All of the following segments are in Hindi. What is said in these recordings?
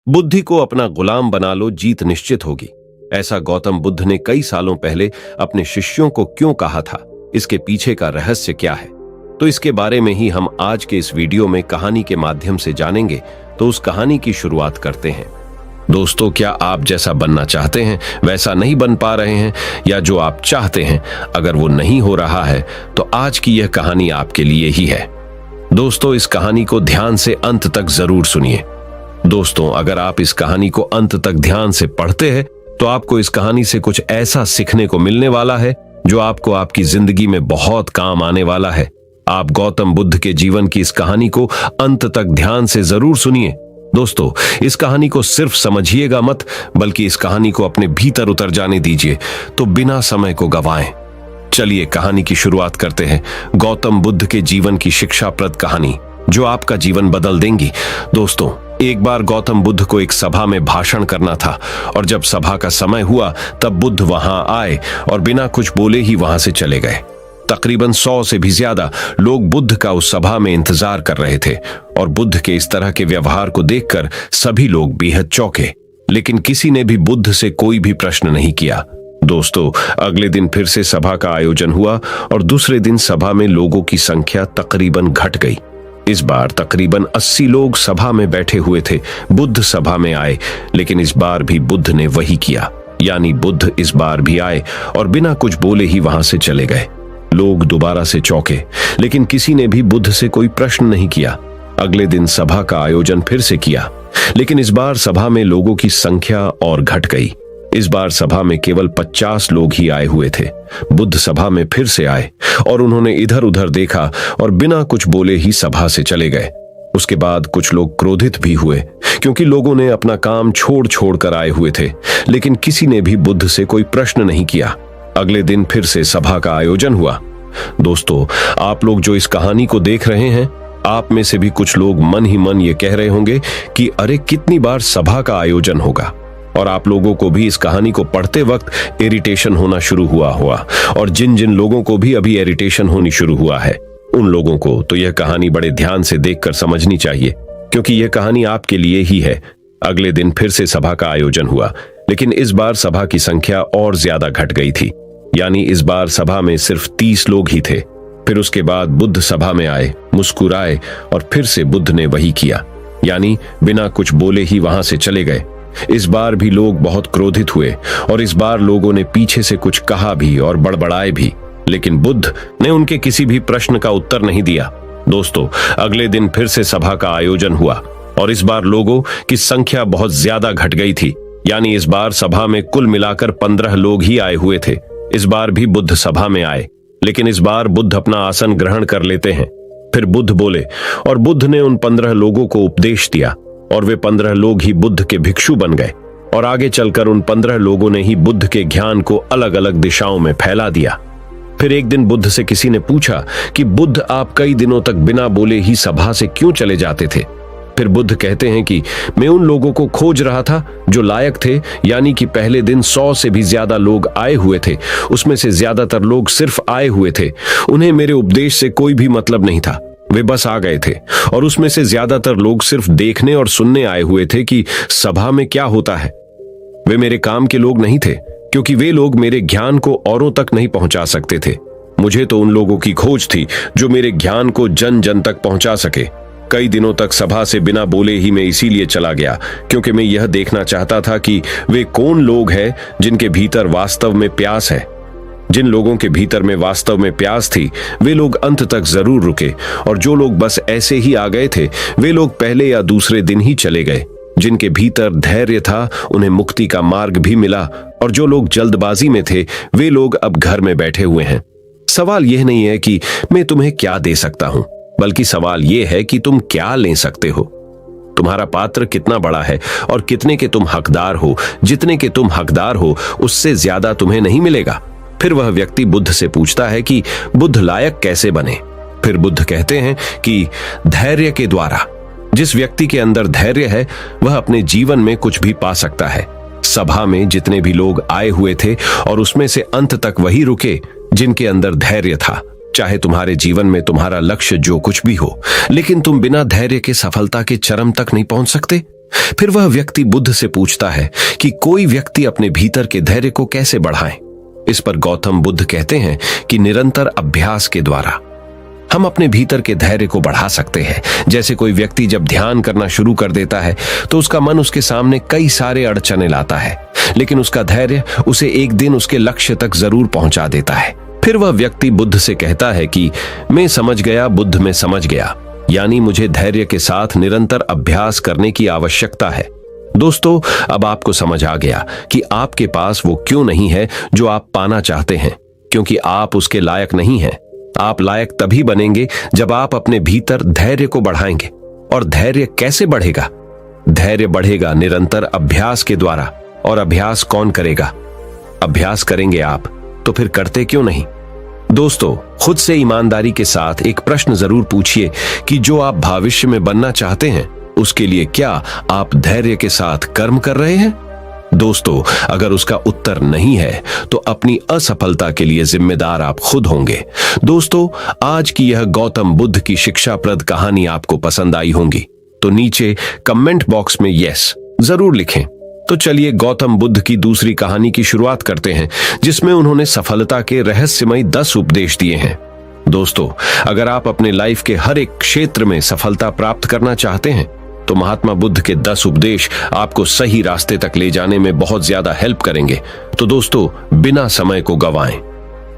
बुद्धि को अपना गुलाम बना लो, जीत निश्चित होगी। ऐसा गौतम बुद्ध ने कई सालों पहले अपने शिष्यों को क्यों कहा था? इसके पीछे का रहस्य क्या है? तो इसके बारे में ही हम आज के इस वीडियो में कहानी के माध्यम से जानेंगे। तो उस कहानी की शुरुआत करते हैं। दोस्तों, क्या आप जैसा बनना चाहते हैं वैसा नहीं बन पा रहे हैं, या जो आप चाहते हैं अगर वो नहीं हो रहा है, तो आज की यह कहानी आपके लिए ही है। दोस्तों, इस कहानी को ध्यान से अंत तक जरूर सुनिए। दोस्तों, अगर आप इस कहानी को अंत तक ध्यान से पढ़ते हैं तो आपको इस कहानी से कुछ ऐसा सीखने को मिलने वाला है जो आपको आपकी जिंदगी में बहुत काम आने वाला है। आप गौतम बुद्ध के जीवन की इस कहानी को अंत तक ध्यान से जरूर सुनिए। दोस्तों, इस कहानी को सिर्फ समझिएगा मत, बल्कि इस कहानी को अपने भीतर उतर जाने दीजिए। तो बिना समय को गंवाएं, चलिए कहानी की शुरुआत करते हैं। गौतम बुद्ध के जीवन की शिक्षाप्रद कहानी जो आपका जीवन बदल देंगी। दोस्तों, एक बार गौतम बुद्ध को एक सभा में भाषण करना था, और जब सभा का समय हुआ तब बुद्ध वहां आए और बिना कुछ बोले ही वहां से चले गए। तकरीबन 100 से भी ज्यादा लोग बुद्ध का उस सभा में इंतजार कर रहे थे, और बुद्ध के इस तरह के व्यवहार को देखकर सभी लोग बेहद चौंके, लेकिन किसी ने भी बुद्ध से कोई भी प्रश्न नहीं किया। दोस्तों, अगले दिन फिर से सभा का आयोजन हुआ, और दूसरे दिन सभा में लोगों की संख्या तकरीबन घट गई। इस बार तकरीबन 80 लोग सभा में बैठे हुए थे। बुद्ध सभा में आए, लेकिन इस बार भी बुद्ध ने वही किया, यानी बुद्ध इस बार भी आए और बिना कुछ बोले ही वहां से चले गए। लोग दोबारा से चौंके, लेकिन किसी ने भी बुद्ध से कोई प्रश्न नहीं किया। अगले दिन सभा का आयोजन फिर से किया, लेकिन इस बार सभा में लोगों की संख्या और घट गई। इस बार सभा में केवल 50 लोग ही आए हुए थे। बुद्ध सभा में फिर से आए और उन्होंने इधर उधर देखा और बिना कुछ बोले ही सभा से चले गए। उसके बाद कुछ लोग क्रोधित भी हुए, क्योंकि लोगों ने अपना काम छोड़ कर आए हुए थे, लेकिन किसी ने भी बुद्ध से कोई प्रश्न नहीं किया। अगले दिन फिर से सभा का आयोजन हुआ। दोस्तों, आप लोग जो इस कहानी को देख रहे हैं, आप में से भी कुछ लोग मन ही मन ये कह रहे होंगे कि अरे कितनी बार सभा का आयोजन होगा। और आप लोगों को भी इस कहानी को पढ़ते वक्त इरिटेशन होना शुरू हुआ, और जिन जिन लोगों को भी अभी इरिटेशन होनी शुरू हुआ है, उन लोगों को तो यह कहानी बड़े ध्यान से देखकर समझनी चाहिए, क्योंकि यह कहानी आपके लिए ही है। अगले दिन फिर से सभा का आयोजन हुआ, लेकिन इस बार सभा की संख्या और ज्यादा घट गई थी, यानी इस बार सभा में सिर्फ 30 लोग ही थे। फिर उसके बाद बुद्ध सभा में आए, मुस्कुराए, और फिर से बुद्ध ने वही किया, यानी बिना कुछ बोले ही वहां से चले गए। इस बार भी लोग बहुत क्रोधित हुए, और इस बार लोगों ने पीछे से कुछ कहा भी और बड़बड़ाए भी, लेकिन बुद्ध ने उनके किसी भी प्रश्न का उत्तर नहीं दिया। दोस्तों, अगले दिन फिर से सभा का आयोजन हुआ, और इस बार लोगों की संख्या बहुत ज्यादा घट गई थी, यानी इस बार सभा में कुल मिलाकर 15 लोग ही आए हुए थे। इस बार भी बुद्ध सभा में आए, लेकिन इस बार बुद्ध अपना आसन ग्रहण कर लेते हैं। फिर बुद्ध बोले, और बुद्ध ने उन 15 लोगों को उपदेश दिया, और वे 15 लोग ही बुद्ध के भिक्षु बन गए, और आगे चलकर उन 15 लोगों ने ही बुद्ध के ज्ञान को अलग अलग दिशाओं में फैला दिया। फिर एक दिन बुद्ध से किसी ने पूछा कि बुद्ध, आप कई दिनों तक बिना बोले ही सभा से क्यों चले जाते थे? फिर बुद्ध कहते हैं कि मैं उन लोगों को खोज रहा था जो लायक थे, यानी कि पहले दिन 100 से भी ज्यादा लोग आए हुए थे, उसमें से ज्यादातर लोग सिर्फ आए हुए थे। उन्हें मेरे उपदेश से कोई भी मतलब नहीं था, वे बस आ गए थे, और उसमें से ज्यादातर लोग सिर्फ देखने और सुनने आए हुए थे कि सभा में क्या होता है। वे मेरे काम के लोग नहीं थे, क्योंकि वे लोग मेरे ज्ञान को औरों तक नहीं पहुंचा सकते थे। मुझे तो उन लोगों की खोज थी जो मेरे ज्ञान को जन जन तक पहुंचा सके। कई दिनों तक सभा से बिना बोले ही मैं इसीलिए चला गया, क्योंकि मैं यह देखना चाहता था कि वे कौन लोग हैं जिनके भीतर वास्तव में प्यास है। जिन लोगों के भीतर में वास्तव में प्यास थी, वे लोग अंत तक जरूर रुके, और जो लोग बस ऐसे ही आ गए थे, वे लोग पहले या दूसरे दिन ही चले गए। जिनके भीतर धैर्य था, उन्हें मुक्ति का मार्ग भी मिला, और जो लोग जल्दबाजी में थे, वे लोग अब घर में बैठे हुए हैं। सवाल यह नहीं है कि मैं तुम्हें क्या दे सकता हूं, बल्कि सवाल यह है कि तुम क्या ले सकते हो। तुम्हारा पात्र कितना बड़ा है और कितने के तुम हकदार हो। जितने के तुम हकदार हो, उससे ज्यादा तुम्हें नहीं मिलेगा। फिर वह व्यक्ति बुद्ध से पूछता है कि बुद्ध लायक कैसे बने? फिर बुद्ध कहते हैं कि धैर्य के द्वारा। जिस व्यक्ति के अंदर धैर्य है, वह अपने जीवन में कुछ भी पा सकता है। सभा में जितने भी लोग आए हुए थे, और उसमें से अंत तक वही रुके जिनके अंदर धैर्य था। चाहे तुम्हारे जीवन में तुम्हारा लक्ष्य जो कुछ भी हो, लेकिन तुम बिना धैर्य के सफलता के चरम तक नहीं पहुंच सकते। फिर वह व्यक्ति बुद्ध से पूछता है कि कोई व्यक्ति अपने भीतर के धैर्य को कैसे बढ़ाए। इस पर गौतम बुद्ध कहते हैं कि निरंतर अभ्यास के द्वारा हम अपने भीतर के धैर्य को बढ़ा सकते हैं। जैसे कोई व्यक्ति जब ध्यान करना शुरू कर देता है तो उसका मन उसके सामने कई सारे अड़चने लाता है, लेकिन उसका धैर्य उसे एक दिन उसके लक्ष्य तक जरूर पहुंचा देता है। फिर वह व्यक्ति बुद्ध से कहता है कि मैं समझ गया, बुद्ध में समझ गया, यानी मुझे धैर्य के साथ निरंतर अभ्यास करने की आवश्यकता है। दोस्तों, अब आपको समझ आ गया कि आपके पास वो क्यों नहीं है जो आप पाना चाहते हैं, क्योंकि आप उसके लायक नहीं हैं। आप लायक तभी बनेंगे जब आप अपने भीतर धैर्य को बढ़ाएंगे। और धैर्य कैसे बढ़ेगा? धैर्य बढ़ेगा निरंतर अभ्यास के द्वारा। और अभ्यास कौन करेगा? अभ्यास करेंगे आप, तो फिर करते क्यों नहीं? दोस्तों, खुद से ईमानदारी के साथ एक प्रश्न जरूर पूछिए कि जो आप भविष्य में बनना चाहते हैं उसके लिए क्या आप धैर्य के साथ कर्म कर रहे हैं? दोस्तों, अगर उसका उत्तर नहीं है तो अपनी असफलता के लिए जिम्मेदार आप खुद होंगे। दोस्तों, आज की यह गौतम बुद्ध की शिक्षाप्रद कहानी आपको पसंद आई होगी तो नीचे कमेंट बॉक्स में यस जरूर लिखें। तो चलिए गौतम बुद्ध की दूसरी कहानी की शुरुआत करते हैं, जिसमें उन्होंने सफलता के रहस्यमयी 10 उपदेश दिए हैं। दोस्तों, अगर आप अपने लाइफ के हर एक क्षेत्र में सफलता प्राप्त करना चाहते हैं तो महात्मा बुद्ध के 10 उपदेश आपको सही रास्ते तक ले जाने में बहुत ज्यादा हेल्प करेंगे। तो दोस्तों, बिना समय को गंवाएं,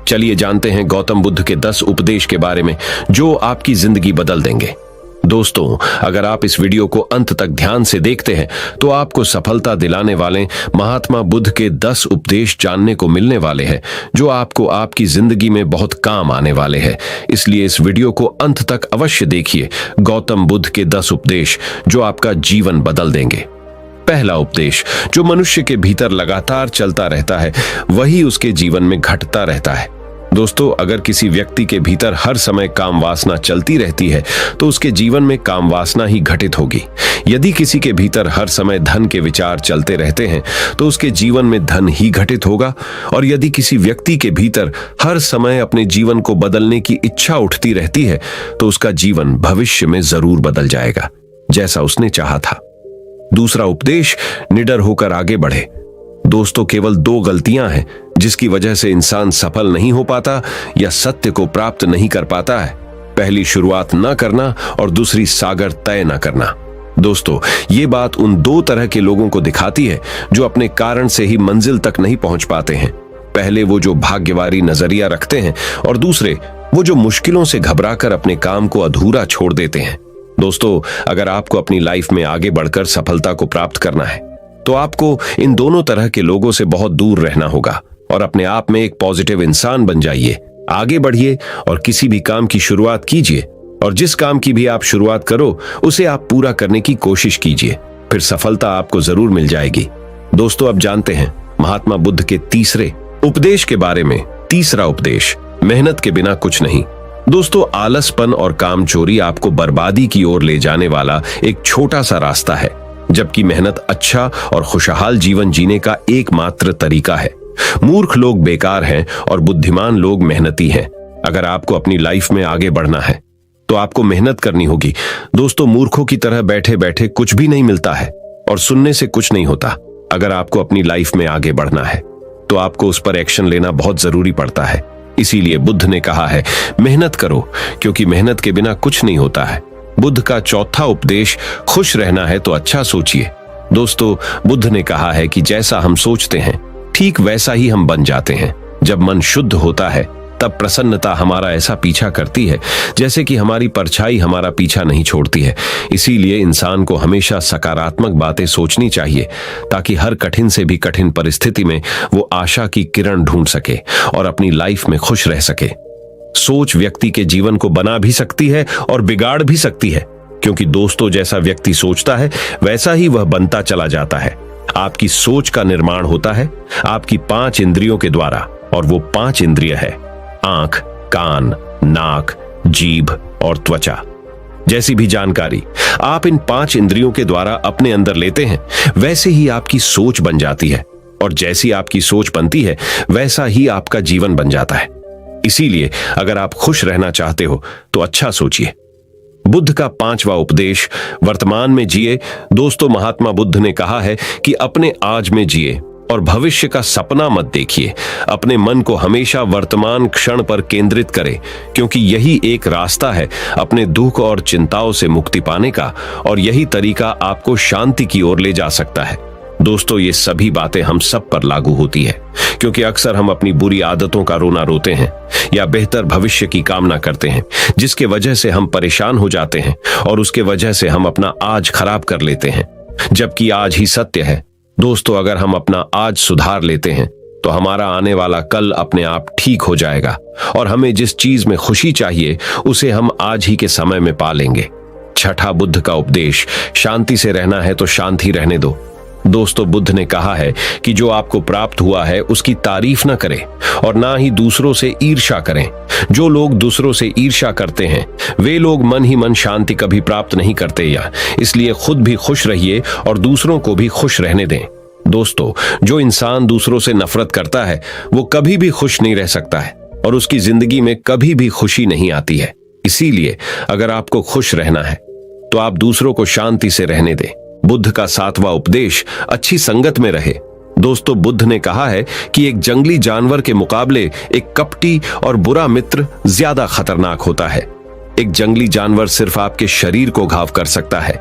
चलिए जानते हैं गौतम बुद्ध के 10 उपदेश के बारे में जो आपकी जिंदगी बदल देंगे। दोस्तों, अगर आप इस वीडियो को अंत तक ध्यान से देखते हैं तो आपको सफलता दिलाने वाले महात्मा बुद्ध के 10 उपदेश जानने को मिलने वाले हैं जो आपको आपकी जिंदगी में बहुत काम आने वाले हैं। इसलिए इस वीडियो को अंत तक अवश्य देखिए। गौतम बुद्ध के 10 उपदेश जो आपका जीवन बदल देंगे। पहला उपदेश, जो मनुष्य के भीतर लगातार चलता रहता है वही उसके जीवन में घटता रहता है। दोस्तों, अगर किसी व्यक्ति के भीतर हर समय काम वासना चलती रहती है तो उसके जीवन में काम वासना ही घटित होगी। यदि किसी के भीतर हर समय धन के विचार चलते रहते हैं तो उसके जीवन में धन ही घटित होगा। और यदि किसी व्यक्ति के भीतर हर समय अपने जीवन को बदलने की इच्छा उठती रहती है तो उसका जीवन भविष्य में जरूर बदल जाएगा, जैसा उसने चाहा था। दूसरा उपदेश, निडर होकर आगे बढ़े। दोस्तों, केवल 2 गलतियां हैं जिसकी वजह से इंसान सफल नहीं हो पाता या सत्य को प्राप्त नहीं कर पाता है। पहली, शुरुआत न करना और दूसरी, सागर तय न करना। दोस्तों, ये बात उन 2 तरह के लोगों को दिखाती है जो अपने कारण से ही मंजिल तक नहीं पहुंच पाते हैं। पहले वो जो भाग्यवारी नजरिया रखते हैं और दूसरे वो जो मुश्किलों से घबराकर अपने काम को अधूरा छोड़ देते हैं। दोस्तों, अगर आपको अपनी लाइफ में आगे बढ़कर सफलता को प्राप्त करना है तो आपको इन दोनों तरह के लोगों से बहुत दूर रहना होगा और अपने आप में एक पॉजिटिव इंसान बन जाइए। आगे बढ़िए और किसी भी काम की शुरुआत कीजिए, और जिस काम की भी आप शुरुआत करो उसे आप पूरा करने की कोशिश कीजिए, फिर सफलता आपको जरूर मिल जाएगी। दोस्तों, अब जानते हैं महात्मा बुद्ध के तीसरे उपदेश के बारे में। तीसरा उपदेश, मेहनत के बिना कुछ नहीं। दोस्तों, आलसपन और कामचोरी आपको बर्बादी की ओर ले जाने वाला एक छोटा सा रास्ता है, जबकि मेहनत अच्छा और खुशहाल जीवन जीने का एकमात्र तरीका है। मूर्ख लोग बेकार हैं और बुद्धिमान लोग मेहनती हैं। अगर आपको अपनी लाइफ में आगे बढ़ना है तो आपको मेहनत करनी होगी। दोस्तों, मूर्खों की तरह बैठे बैठे कुछ भी नहीं मिलता है और सुनने से कुछ नहीं होता। अगर आपको अपनी लाइफ में आगे बढ़ना है तो आपको उस पर एक्शन लेना बहुत जरूरी पड़ता है। इसीलिए बुद्ध ने कहा है, मेहनत करो, क्योंकि मेहनत के बिना कुछ नहीं होता है। बुद्ध का चौथा उपदेश, खुश रहना है तो अच्छा सोचिए। दोस्तों, बुद्ध ने कहा है कि जैसा हम सोचते हैं ठीक वैसा ही हम बन जाते हैं। जब मन शुद्ध होता है तब प्रसन्नता हमारा ऐसा पीछा करती है जैसे कि हमारी परछाई हमारा पीछा नहीं छोड़ती है। इसीलिए इंसान को हमेशा सकारात्मक बातें सोचनी चाहिए ताकि हर कठिन से भी कठिन परिस्थिति में वो आशा की किरण ढूंढ सके और अपनी लाइफ में खुश रह सके। सोच व्यक्ति के जीवन को बना भी सकती है और बिगाड़ भी सकती है, क्योंकि दोस्तों, जैसा व्यक्ति सोचता है वैसा ही वह बनता चला जाता है। आपकी सोच का निर्माण होता है आपकी 5 इंद्रियों के द्वारा, और वो 5 इंद्रिय है आंख, कान, नाक, जीभ और त्वचा। जैसी भी जानकारी आप इन 5 इंद्रियों के द्वारा अपने अंदर लेते हैं वैसे ही आपकी सोच बन जाती है, और जैसी आपकी सोच बनती है वैसा ही आपका जीवन बन जाता है। इसीलिए अगर आप खुश रहना चाहते हो तो अच्छा सोचिए। बुद्ध का 5वां उपदेश, वर्तमान में जिए। दोस्तों, महात्मा बुद्ध ने कहा है कि अपने आज में जिए और भविष्य का सपना मत देखिए। अपने मन को हमेशा वर्तमान क्षण पर केंद्रित करें, क्योंकि यही एक रास्ता है अपने दुख और चिंताओं से मुक्ति पाने का, और यही तरीका आपको शांति की ओर ले जा सकता है। दोस्तों, ये सभी बातें हम सब पर लागू होती है, क्योंकि अक्सर हम अपनी बुरी आदतों का रोना रोते हैं या बेहतर भविष्य की कामना करते हैं, जिसके वजह से हम परेशान हो जाते हैं और उसके वजह से हम अपना आज खराब कर लेते हैं, जबकि आज ही सत्य है। दोस्तों, अगर हम अपना आज सुधार लेते हैं तो हमारा आने वाला कल अपने आप ठीक हो जाएगा, और हमें जिस चीज में खुशी चाहिए उसे हम आज ही के समय में पा लेंगे। छठा बुद्ध का उपदेश, शांति से रहना है तो शांति रहने दो। दोस्तों, बुद्ध ने कहा है कि जो आपको प्राप्त हुआ है उसकी तारीफ न करें और ना ही दूसरों से ईर्ष्या करें। जो लोग दूसरों से ईर्ष्या करते हैं वे लोग मन ही मन शांति कभी प्राप्त नहीं करते, या इसलिए खुद भी खुश रहिए और दूसरों को भी खुश रहने दें। दोस्तों, जो इंसान दूसरों से नफरत करता है वो कभी भी खुश नहीं रह सकता है और उसकी जिंदगी में कभी भी खुशी नहीं आती है। इसीलिए अगर आपको खुश रहना है तो आप दूसरों को शांति से रहने दें। बुद्ध का 7वां उपदेश, अच्छी संगत में रहे। दोस्तों, बुद्ध ने कहा है कि एक जंगली जानवर के मुकाबले एक कपटी और बुरा मित्र ज्यादा खतरनाक होता है। एक जंगली जानवर सिर्फ आपके शरीर को घाव कर सकता है,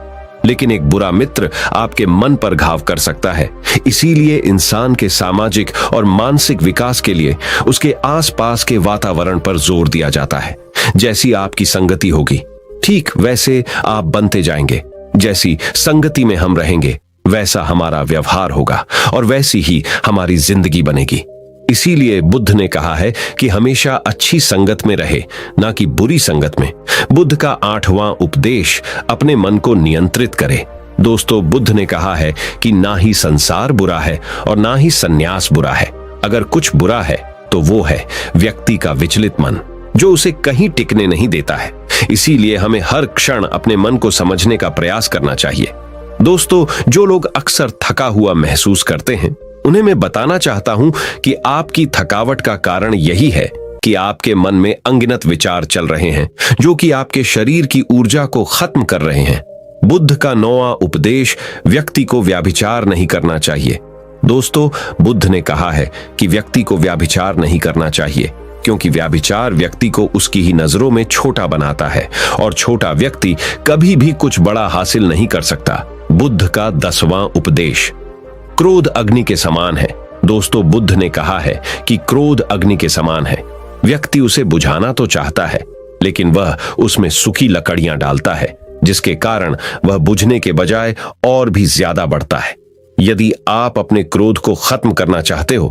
लेकिन एक बुरा मित्र आपके मन पर घाव कर सकता है। इसीलिए इंसान के सामाजिक और मानसिक विकास के लिए उसके आसपास के वातावरण पर जोर दिया जाता है। जैसी आपकी संगति होगी, ठीक वैसे आप बनते जाएंगे। जैसी संगति में हम रहेंगे वैसा हमारा व्यवहार होगा और वैसी ही हमारी जिंदगी बनेगी। इसीलिए बुद्ध ने कहा है कि हमेशा अच्छी संगत में रहे, ना कि बुरी संगत में। बुद्ध का 8वां उपदेश, अपने मन को नियंत्रित करे। दोस्तों, बुद्ध ने कहा है कि ना ही संसार बुरा है और ना ही सन्यास बुरा है। अगर कुछ बुरा है तो वो है व्यक्ति का विचलित मन, जो उसे कहीं टिकने नहीं देता है। इसीलिए हमें हर क्षण अपने मन को समझने का प्रयास करना चाहिए। दोस्तों, जो लोग अक्सर थका हुआ महसूस करते हैं उन्हें मैं बताना चाहता हूं कि आपकी थकावट का कारण यही है कि आपके मन में अनगिनत विचार चल रहे हैं, जो कि आपके शरीर की ऊर्जा को खत्म कर रहे हैं। बुद्ध का 9वां उपदेश, व्यक्ति को व्यभिचार नहीं करना चाहिए। दोस्तों, बुद्ध ने कहा है कि व्यक्ति को व्यभिचार नहीं करना चाहिए, क्योंकि व्यभिचार व्यक्ति को उसकी ही नजरों में छोटा बनाता है और छोटा व्यक्ति कभी भी कुछ बड़ा हासिल नहीं कर सकता। बुद्ध का 10वां उपदेश, क्रोध अग्नि के समान है। दोस्तों, बुद्ध ने कहा है कि क्रोध अग्नि के समान है। व्यक्ति उसे बुझाना तो चाहता है, लेकिन वह उसमें सूखी लकड़ियां डालता है, जिसके कारण वह बुझने के बजाय और भी ज्यादा बढ़ता है। यदि आप अपने क्रोध को खत्म करना चाहते हो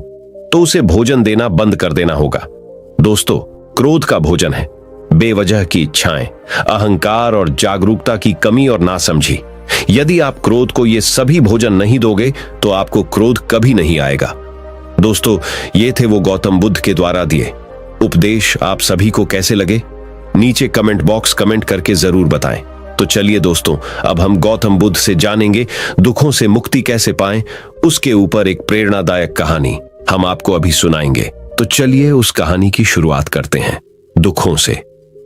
तो उसे भोजन देना बंद कर देना होगा। दोस्तों, क्रोध का भोजन है बेवजह की इच्छाएं, अहंकार और जागरूकता की कमी और नासमझी। यदि आप क्रोध को ये सभी भोजन नहीं दोगे तो आपको क्रोध कभी नहीं आएगा। दोस्तों, ये थे वो गौतम बुद्ध के द्वारा दिए उपदेश। आप सभी को कैसे लगे नीचे कमेंट बॉक्स कमेंट करके जरूर बताएं। तो चलिए दोस्तों, अब हम गौतम बुद्ध से जानेंगे दुखों से मुक्ति कैसे पाएं। उसके ऊपर एक प्रेरणादायक कहानी हम आपको अभी सुनाएंगे। तो चलिए उस कहानी की शुरुआत करते हैं। दुखों से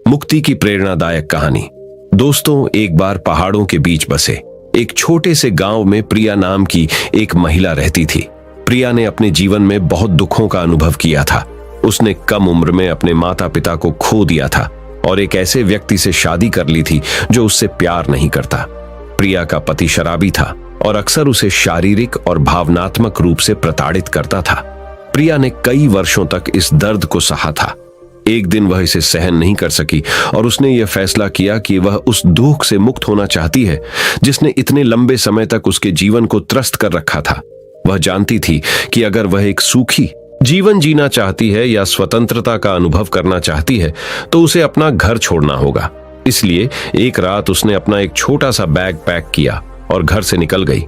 मुक्ति की प्रेरणादायक कहानी। दोस्तों, एक बार पहाड़ों के बीच बसे एक छोटे से गांव में प्रिया नाम की एक महिला रहती थी। प्रिया ने अपने जीवन में बहुत दुखों का अनुभव किया था। उसने कम उम्र में अपने माता पिता को खो दिया था और एक ऐसे व्यक्ति से शादी कर ली थी जो उससे प्यार नहीं करता। प्रिया का पति शराबी था और अक्सर उसे शारीरिक और भावनात्मक रूप से प्रताड़ित करता था। प्रिया ने कई वर्षों तक इस दर्द को सहा था। एक दिन वह इसे सहन नहीं कर सकी और उसने यह फैसला किया कि वह उस दुख से मुक्त होना चाहती है जिसने इतने लंबे समय तक उसके जीवन को त्रस्त कर रखा था। वह जानती थी कि अगर वह एक सुखी जीवन जीना चाहती है या स्वतंत्रता का अनुभव करना चाहती है तो उसे अपना घर छोड़ना होगा। इसलिए एक रात उसने अपना एक छोटा सा बैग पैक किया और घर से निकल गई।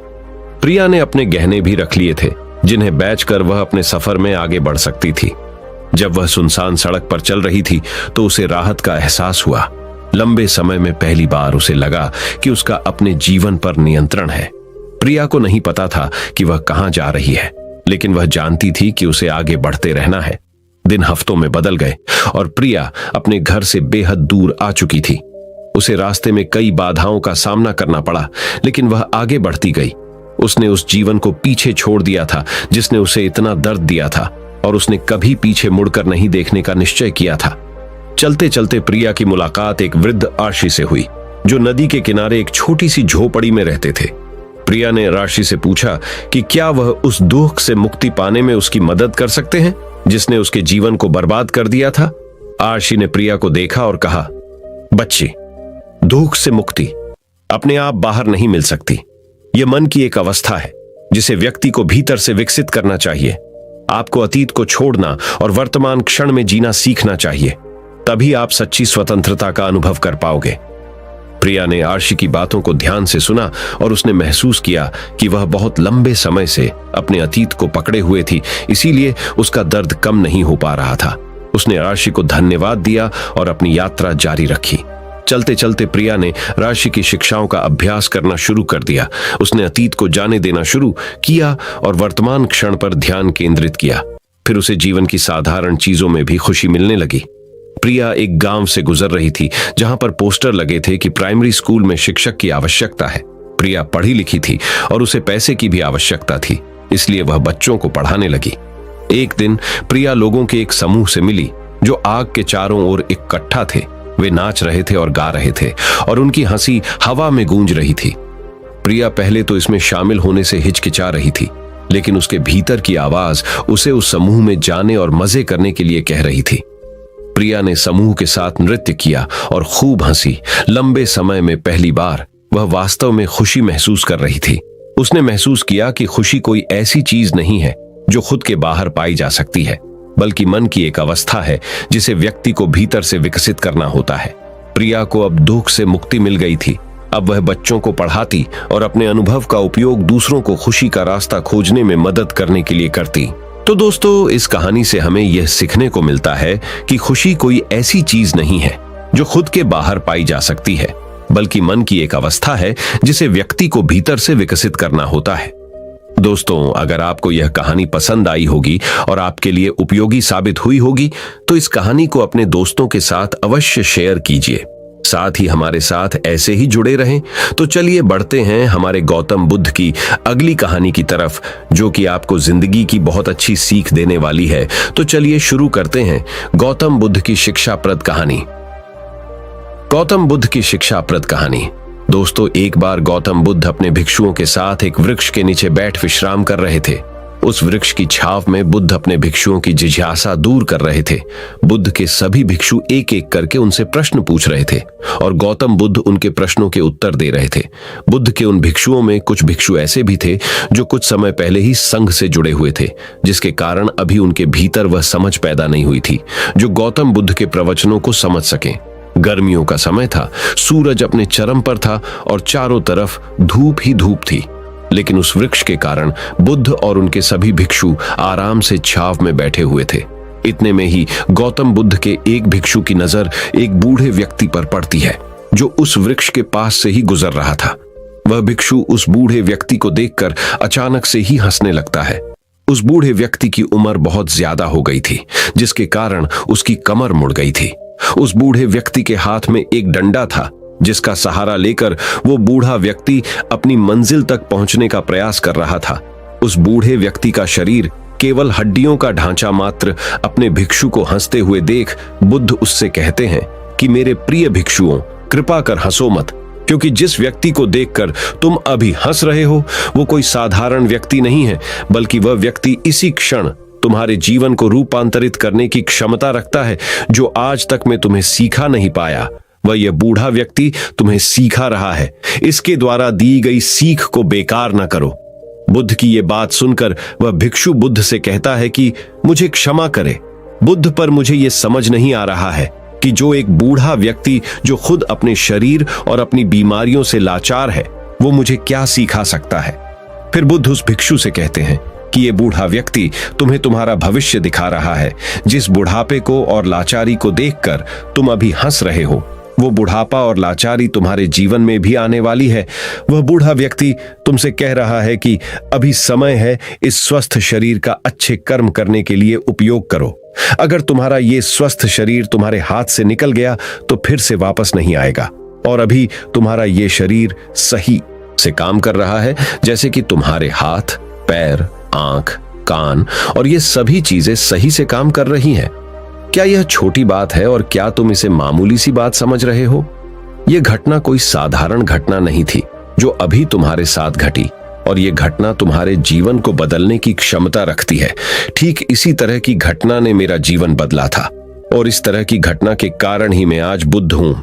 प्रिया ने अपने गहने भी रख लिए थे जिन्हें बेचकर वह अपने सफर में आगे बढ़ सकती थी। जब वह सुनसान सड़क पर चल रही थी तो उसे राहत का एहसास हुआ। लंबे समय में पहली बार उसे लगा कि उसका अपने जीवन पर नियंत्रण है। प्रिया को नहीं पता था कि वह कहां जा रही है, लेकिन वह जानती थी कि उसे आगे बढ़ते रहना है। दिन हफ्तों में बदल गए और प्रिया अपने घर से बेहद दूर आ चुकी थी। उसे रास्ते में कई बाधाओं का सामना करना पड़ा, लेकिन वह आगे बढ़ती गई। उसने उस जीवन को पीछे छोड़ दिया था जिसने उसे इतना दर्द दिया था, और उसने कभी पीछे मुड़कर नहीं देखने का निश्चय किया था। चलते चलते प्रिया की मुलाकात एक वृद्ध आशी से हुई, जो नदी के किनारे एक छोटी सी झोपड़ी में रहते थे। प्रिया ने राशि से पूछा कि क्या वह उस दुख से मुक्ति पाने में उसकी मदद कर सकते हैं जिसने उसके जीवन को बर्बाद कर दिया था। आशी ने प्रिया को देखा और कहा, बच्ची, दुख से मुक्ति अपने आप बाहर नहीं मिल सकती। यह मन की एक अवस्था है जिसे व्यक्ति को भीतर से विकसित करना चाहिए। आपको अतीत को छोड़ना और वर्तमान क्षण में जीना सीखना चाहिए, तभी आप सच्ची स्वतंत्रता का अनुभव कर पाओगे। प्रिया ने आशी की बातों को ध्यान से सुना और उसने महसूस किया कि वह बहुत लंबे समय से अपने अतीत को पकड़े हुए थी, इसीलिए उसका दर्द कम नहीं हो पा रहा था। उसने आशी को धन्यवाद दिया और अपनी यात्रा जारी रखी। चलते चलते प्रिया ने राशि की शिक्षाओं का अभ्यास करना शुरू कर दिया। उसने अतीत को जाने देना शुरू किया और वर्तमान क्षण पर ध्यान केंद्रित किया। फिर उसे जीवन की साधारण चीजों में भी खुशी मिलने लगी। प्रिया एक गांव से गुजर रही थी जहां पर पोस्टर लगे थे कि प्राइमरी स्कूल में शिक्षक की आवश्यकता है। प्रिया पढ़ी लिखी थी और उसे पैसे की भी आवश्यकता थी, इसलिए वह बच्चों को पढ़ाने लगी। एक दिन प्रिया लोगों के एक समूह से मिली जो आग के चारों ओर इकट्ठा थे। वे नाच रहे थे और गा रहे थे और उनकी हंसी हवा में गूंज रही थी। प्रिया पहले तो इसमें शामिल होने से हिचकिचा रही थी, लेकिन उसके भीतर की आवाज उसे उस समूह में जाने और मजे करने के लिए कह रही थी। प्रिया ने समूह के साथ नृत्य किया और खूब हंसी। लंबे समय में पहली बार वह वास्तव में खुशी महसूस कर रही थी। उसने महसूस किया कि खुशी कोई ऐसी चीज नहीं है जो खुद के बाहर पाई जा सकती है, बल्कि मन की एक अवस्था है जिसे व्यक्ति को भीतर से विकसित करना होता है। प्रिया को अब दुख से मुक्ति मिल गई थी। अब वह बच्चों को पढ़ाती और अपने अनुभव का उपयोग दूसरों को खुशी का रास्ता खोजने में मदद करने के लिए करती। तो दोस्तों, इस कहानी से हमें यह सीखने को मिलता है कि खुशी कोई ऐसी चीज नहीं है जो खुद के बाहर पाई जा सकती है, बल्कि मन की एक अवस्था है जिसे व्यक्ति को भीतर से विकसित करना होता है। दोस्तों, अगर आपको यह कहानी पसंद आई होगी और आपके लिए उपयोगी साबित हुई होगी, तो इस कहानी को अपने दोस्तों के साथ अवश्य शेयर कीजिए। साथ ही हमारे साथ ऐसे ही जुड़े रहें। तो चलिए बढ़ते हैं हमारे गौतम बुद्ध की अगली कहानी की तरफ, जो कि आपको जिंदगी की बहुत अच्छी सीख देने वाली है। तो चलिए शुरू करते हैं गौतम बुद्ध की शिक्षाप्रद कहानी। गौतम बुद्ध की शिक्षाप्रद कहानी। दोस्तों, एक बार गौतम बुद्ध अपने भिक्षुओं के साथ एक वृक्ष के नीचे बैठ विश्राम कर रहे थे। उस वृक्ष की छाव में बुद्ध अपने भिक्षुओं की जिज्ञासा दूर कर रहे थे। बुद्ध के सभी भिक्षु एक एक करके उनसे प्रश्न पूछ रहे थे और गौतम बुद्ध उनके प्रश्नों के उत्तर दे रहे थे। बुद्ध के उन भिक्षुओं में कुछ भिक्षु ऐसे भी थे जो कुछ समय पहले ही संघ से जुड़े हुए थे, जिसके कारण अभी उनके भीतर वह समझ पैदा नहीं हुई थी जो गौतम बुद्ध के प्रवचनों को समझ सकें। गर्मियों का समय था, सूरज अपने चरम पर था और चारों तरफ धूप ही धूप थी, लेकिन उस वृक्ष के कारण बुद्ध और उनके सभी भिक्षु आराम से छाव में बैठे हुए थे। इतने में ही गौतम बुद्ध के एक भिक्षु की नजर एक बूढ़े व्यक्ति पर पड़ती है जो उस वृक्ष के पास से ही गुजर रहा था। वह भिक्षु उस बूढ़े व्यक्ति को देखकर अचानक से ही हंसने लगता है। उस बूढ़े व्यक्ति की उम्र बहुत ज्यादा हो गई थी, जिसके कारण उसकी कमर मुड़ गई थी। उस बूढ़े व्यक्ति के हाथ में एक डंडा था, जिसका सहारा लेकर वो बूढ़ा व्यक्ति अपनी मंजिल तक पहुंचने का प्रयास कर रहा था। उस बूढ़े व्यक्ति का शरीर केवल हड्डियों का ढांचा मात्र अपने भिक्षु को हंसते हुए देख बुद्ध उससे कहते हैं कि मेरे प्रिय भिक्षुओं, कृपा कर हंसो मत, क्योंकि जिस व्यक्ति को देखकर तुम अभी हंस रहे हो वो कोई साधारण व्यक्ति नहीं है, बल्कि वह व्यक्ति इसी क्षण तुम्हारे जीवन को रूपांतरित करने की क्षमता रखता है जो आज तक मैं तुम्हें सिखा नहीं पाया। वह यह बूढ़ा व्यक्ति तुम्हें सिखा रहा है। इसके द्वारा दी गई सीख को बेकार न करो। बुद्ध की यह बात सुनकर वह भिक्षु बुद्ध से कहता है कि मुझे क्षमा करे बुद्ध, पर मुझे यह समझ नहीं आ रहा है कि जो एक बूढ़ा व्यक्ति जो खुद अपने शरीर और अपनी बीमारियों से लाचार है, वो मुझे क्या सिखा सकता है। फिर बुद्ध उस भिक्षु से कहते हैं कि ये बूढ़ा व्यक्ति तुम्हें तुम्हारा भविष्य दिखा रहा है। जिस बुढ़ापे को और लाचारी को देखकर तुम अभी हंस रहे हो, वो बुढ़ापा और लाचारी तुम्हारे जीवन में भी आने वाली है। वह बूढ़ा व्यक्ति तुमसे कह रहा है कि अभी समय है, इस स्वस्थ शरीर का अच्छे कर्म करने के लिए उपयोग करो। अगर तुम्हारा ये स्वस्थ शरीर तुम्हारे हाथ से निकल गया तो फिर से वापस नहीं आएगा। और अभी तुम्हारा ये शरीर सही से काम कर रहा है, जैसे कि तुम्हारे हाथ, पैर, आंख, कान और ये सभी चीजें सही से काम कर रही हैं। क्या यह छोटी बात है और क्या तुम इसे मामूली सी बात समझ रहे हो? यह घटना कोई साधारण घटना नहीं थी जो अभी तुम्हारे साथ घटी, और यह घटना तुम्हारे जीवन को बदलने की क्षमता रखती है। ठीक इसी तरह की घटना ने मेरा जीवन बदला था, और इस तरह की घटना के कारण ही मैं आज बुद्ध हूं।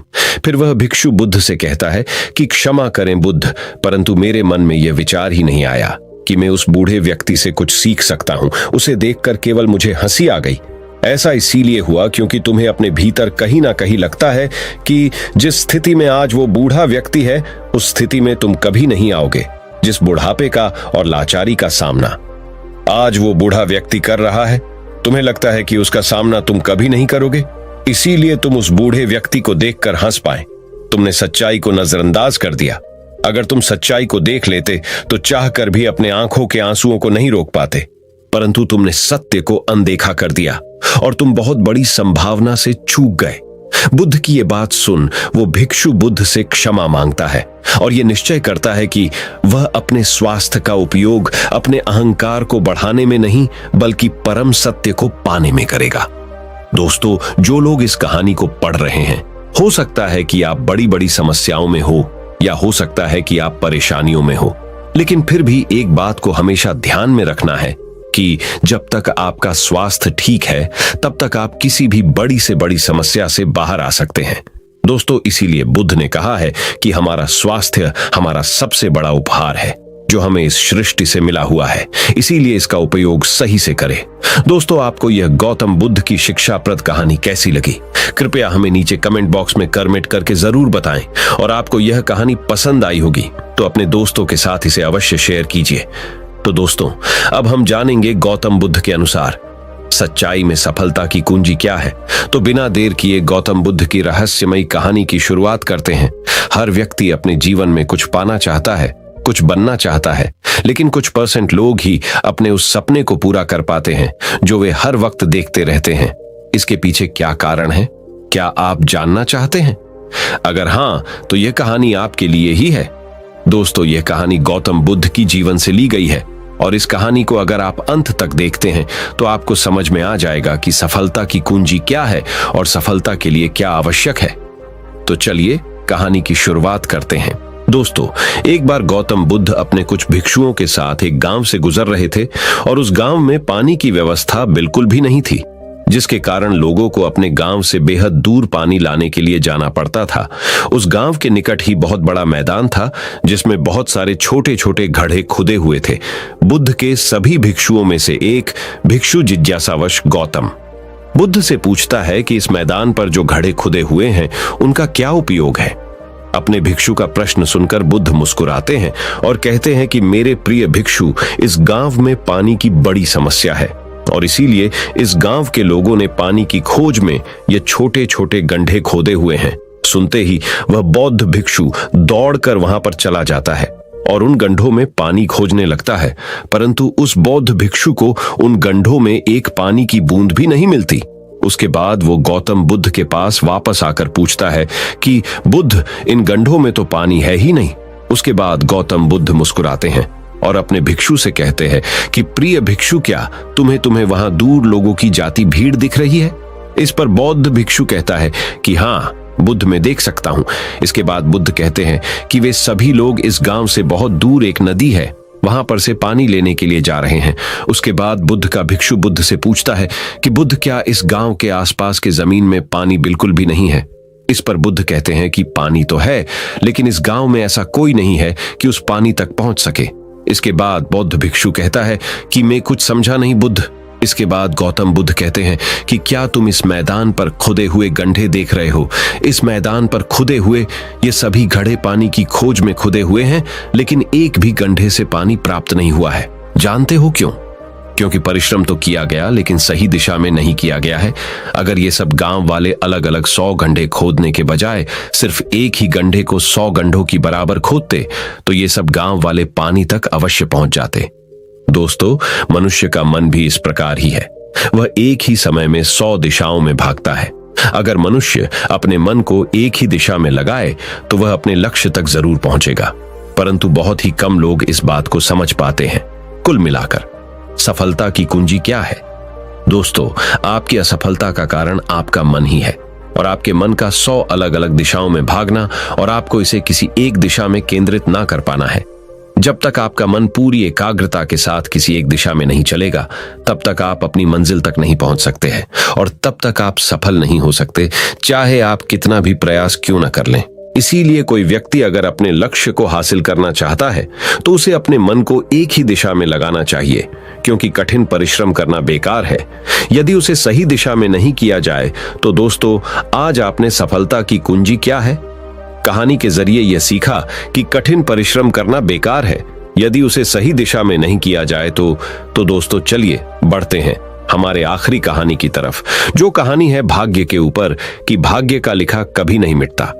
फिर वह भिक्षु बुद्ध से कहता है कि क्षमा करें बुद्ध, परंतु मेरे मन में यह विचार ही नहीं आया कि मैं उस बूढ़े व्यक्ति से कुछ सीख सकता हूं। उसे देखकर केवल मुझे हंसी आ गई। ऐसा इसीलिए हुआ क्योंकि तुम्हें अपने भीतर कहीं ना कहीं लगता है कि जिस स्थिति में आज वो बूढ़ा व्यक्ति है, उस स्थिति में तुम कभी नहीं आओगे, जिस बुढ़ापे का और लाचारी का सामना आज वो बूढ़ा व्यक्ति कर रहा है। तुम्हें लगता है कि उसका सामना तुम कभी नहीं करोगे, इसीलिए तुम उस बूढ़े व्यक्ति को देखकर हंस पाए। तुमने सच्चाई को नजरअंदाज कर दिया। अगर तुम सच्चाई को देख लेते तो चाहकर भी अपने आंखों के आंसुओं को नहीं रोक पाते, परंतु तुमने सत्य को अनदेखा कर दिया और तुम बहुत बड़ी संभावना से चूक गए। बुद्ध की ये बात सुन वो भिक्षु बुद्ध से क्षमा मांगता है और ये निश्चय करता है कि वह अपने स्वास्थ्य का उपयोग अपने अहंकार को बढ़ाने में नहीं, बल्कि परम सत्य को पाने में करेगा। दोस्तों, जो लोग इस कहानी को पढ़ रहे हैं, हो सकता है कि आप बड़ी बड़ी समस्याओं में हो, या हो सकता है कि आप परेशानियों में हो, लेकिन फिर भी एक बात को हमेशा ध्यान में रखना है कि जब तक आपका स्वास्थ्य ठीक है, तब तक आप किसी भी बड़ी से बड़ी समस्या से बाहर आ सकते हैं। दोस्तों, इसीलिए बुद्ध ने कहा है कि हमारा स्वास्थ्य हमारा सबसे बड़ा उपहार है जो हमें इस सृष्टि से मिला हुआ है, इसीलिए इसका उपयोग सही से करें। दोस्तों, आपको यह गौतम बुद्ध की शिक्षाप्रद कहानी कैसी लगी? कृपया हमें नीचे कमेंट बॉक्स में कमेंट करके जरूर बताएं, और आपको यह कहानी पसंद आई होगी तो अपने दोस्तों के साथ इसे अवश्य शेयर कीजिए। तो दोस्तों, अब हम जानेंगे गौतम बुद्ध के अनुसार सच्चाई में सफलता की कुंजी क्या है। तो बिना देर किए गौतम बुद्ध की रहस्यमयी कहानी की शुरुआत करते हैं। हर व्यक्ति अपने जीवन में कुछ पाना चाहता है, कुछ बनना चाहता है, लेकिन कुछ % लोग ही अपने उस सपने को पूरा कर पाते हैं जो वे हर वक्त देखते रहते हैं। इसके पीछे क्या कारण है? क्या आप जानना चाहते हैं? अगर हां, तो यह कहानी आपके लिए ही है। दोस्तों, यह कहानी गौतम बुद्ध की जीवन से ली गई है, और इस कहानी को अगर आप अंत तक देखते हैं तो आपको समझ में आ जाएगा कि सफलता की कुंजी क्या है और सफलता के लिए क्या आवश्यक है। तो चलिए कहानी की शुरुआत करते हैं। दोस्तों, एक बार गौतम बुद्ध अपने कुछ भिक्षुओं के साथ एक गांव से गुजर रहे थे, और उस गांव में पानी की व्यवस्था बिल्कुल भी नहीं थी, जिसके कारण लोगों को अपने गांव से बेहद दूर पानी लाने के लिए जाना पड़ता था। उस गांव के निकट ही बहुत बड़ा मैदान था, जिसमें बहुत सारे छोटे छोटे घड़े खुदे हुए थे। बुद्ध के सभी भिक्षुओं में से एक भिक्षु जिज्ञासावश गौतम बुद्ध से पूछता है कि इस मैदान पर जो घड़े खुदे हुए हैं, उनका क्या उपयोग है। अपने भिक्षु का प्रश्न सुनकर बुद्ध मुस्कुराते हैं और कहते हैं कि मेरे प्रिय भिक्षु, इस गांव में पानी की बड़ी समस्या है, और इसीलिए इस गांव के लोगों ने पानी की खोज में ये छोटे छोटे गड्ढे खोदे हुए हैं। सुनते ही वह बौद्ध भिक्षु दौड़कर वहां पर चला जाता है और उन गड्ढों में पानी खोजने लगता है, परंतु उस बौद्ध भिक्षु को उन गड्ढों में एक पानी की बूंद भी नहीं मिलती। उसके बाद वो गौतम बुद्ध के पास वापस आकर पूछता है कि बुद्ध, इन गड्ढों में तो पानी है ही नहीं। उसके बाद गौतम बुद्ध मुस्कुराते हैं और अपने भिक्षु से कहते हैं कि प्रिय भिक्षु, क्या तुम्हें वहां दूर लोगों की जाती भीड़ दिख रही है? इस पर बौद्ध भिक्षु कहता है कि हाँ बुद्ध, मैं देख सकता हूं। इसके बाद बुद्ध कहते हैं कि वे सभी लोग इस गांव से बहुत दूर एक नदी है, वहां पर से पानी लेने के लिए जा रहे हैं। उसके बाद बुद्ध का भिक्षु बुद्ध से पूछता है कि बुद्ध, क्या इस गांव के आसपास के जमीन में पानी बिल्कुल भी नहीं है? इस पर बुद्ध कहते हैं कि पानी तो है, लेकिन इस गांव में ऐसा कोई नहीं है कि उस पानी तक पहुंच सके। इसके बाद बौद्ध भिक्षु कहता है कि मैं कुछ समझा नहीं बुद्ध। इसके बाद गौतम बुद्ध कहते हैं कि क्या तुम इस मैदान पर खुदे हुए गड्ढे देख रहे हो? इस मैदान पर खुदे हुए ये सभी घड़े पानी की खोज में खुदे हुए हैं, लेकिन एक भी गड्ढे से पानी प्राप्त नहीं हुआ है। जानते हो क्यों? क्योंकि परिश्रम तो किया गया, लेकिन सही दिशा में नहीं किया गया है। अगर ये सब गांव वाले अलग अलग 100 गड्ढे खोदने के बजाय सिर्फ एक ही गड्ढे को 100 गड्ढों की बराबर खोदते, तो ये सब गांव वाले पानी तक अवश्य पहुंच जाते। दोस्तों, मनुष्य का मन भी इस प्रकार ही है। वह एक ही समय में 100 दिशाओं में भागता है। अगर मनुष्य अपने मन को एक ही दिशा में लगाए तो वह अपने लक्ष्य तक जरूर पहुंचेगा, परंतु बहुत ही कम लोग इस बात को समझ पाते हैं। कुल मिलाकर सफलता की कुंजी क्या है? दोस्तों, आपकी असफलता का कारण आपका मन ही है और आपके मन का 100 अलग अलग दिशाओं में भागना, और आपको इसे किसी एक दिशा में केंद्रित ना कर पाना है। जब तक आपका मन पूरी एकाग्रता के साथ किसी एक दिशा में नहीं चलेगा, तब तक आप अपनी मंजिल तक नहीं पहुंच सकते हैं और तब तक आप सफल नहीं हो सकते, चाहे आप कितना भी प्रयास क्यों न कर लें। इसीलिए कोई व्यक्ति अगर अपने लक्ष्य को हासिल करना चाहता है तो उसे अपने मन को एक ही दिशा में लगाना चाहिए, क्योंकि कठिन परिश्रम करना बेकार है यदि उसे सही दिशा में नहीं किया जाए। तो दोस्तों, आज आपने सफलता की कुंजी क्या है? कहानी के जरिए यह सीखा कि कठिन परिश्रम करना बेकार है यदि उसे सही दिशा में नहीं किया जाए। तो दोस्तों, चलिए बढ़ते हैं हमारे आखिरी कहानी की तरफ, जो कहानी है भाग्य के ऊपर, कि भाग्य का लिखा कभी नहीं मिटता।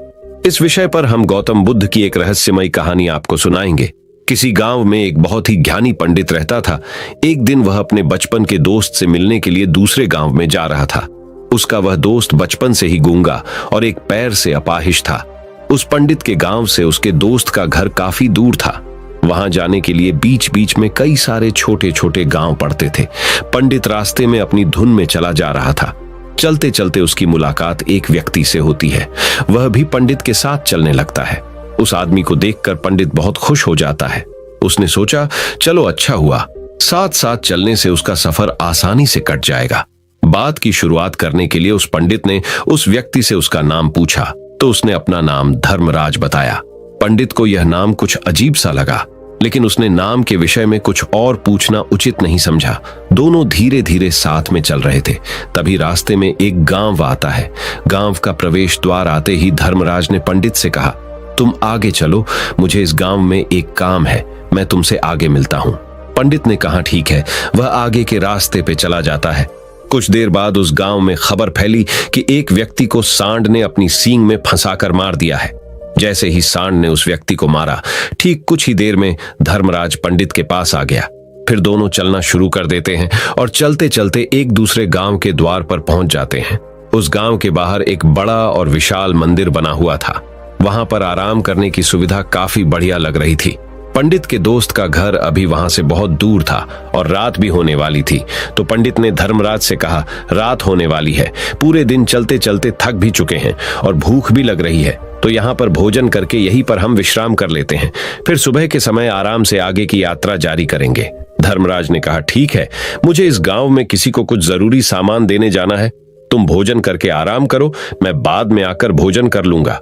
इस विषय पर हम गौतम बुद्ध की एक रहस्यमयी कहानी आपको सुनाएंगे। किसी गांव में एक बहुत ही ज्ञानी पंडित रहता था। एक दिन वह अपने बचपन के दोस्त से मिलने के लिए दूसरे गांव में जा रहा था। उसका वह दोस्त बचपन से ही गूंगा और एक पैर से अपाहिज था। उस पंडित के गांव से उसके दोस्त का घर काफी दूर था। वहां जाने के लिए बीच बीच में कई सारे छोटे छोटे गांव पड़ते थे। पंडित रास्ते में अपनी धुन में चला जा रहा था। चलते चलते उसकी मुलाकात एक व्यक्ति से होती है। वह भी पंडित के साथ चलने लगता है। उस आदमी को देखकर पंडित बहुत खुश हो जाता है। उसने सोचा, चलो अच्छा हुआ, साथ साथ चलने से उसका सफर आसानी से कट जाएगा। बात की शुरुआत करने के लिए उस पंडित ने उस व्यक्ति से उसका नाम पूछा तो उसने अपना नाम धर्मराज बताया। पंडित को यह नाम कुछ अजीब सा लगा, लेकिन उसने नाम के विषय में कुछ और पूछना उचित नहीं समझा। दोनों धीरे धीरे साथ में चल रहे थे। तभी रास्ते में एक गांव आता है। गांव का प्रवेश द्वार आते ही धर्मराज ने पंडित से कहा, तुम आगे चलो, मुझे इस गांव में एक काम है, मैं तुमसे आगे मिलता हूं। पंडित ने कहा, ठीक है। वह आगे के रास्ते पे चला जाता है। कुछ देर बाद उस गांव में खबर फैली कि एक व्यक्ति को सांड ने अपनी सींग में फंसाकर मार दिया है। जैसे ही सांड ने उस व्यक्ति को मारा, ठीक कुछ ही देर में धर्मराज पंडित के पास आ गया। फिर दोनों चलना शुरू कर देते हैं और चलते चलते एक दूसरे गांव के द्वार पर पहुंच जाते हैं। उस गांव के बाहर एक बड़ा और विशाल मंदिर बना हुआ था। वहां पर आराम करने की सुविधा काफी बढ़िया लग रही थी। पंडित के दोस्त का घर अभी वहां से बहुत दूर था और रात भी होने वाली थी। तो पंडित ने धर्मराज से कहा, रात होने वाली है, पूरे दिन चलते चलते थक भी चुके हैं और भूख भी लग रही है, तो यहाँ पर भोजन करके यहीं पर हम विश्राम कर लेते हैं, फिर सुबह के समय आराम से आगे की यात्रा जारी करेंगे। धर्मराज ने कहा, ठीक है, मुझे इस गांव में किसी को कुछ जरूरी सामान देने जाना है, तुम भोजन करके आराम करो, मैं बाद में आकर भोजन कर लूंगा।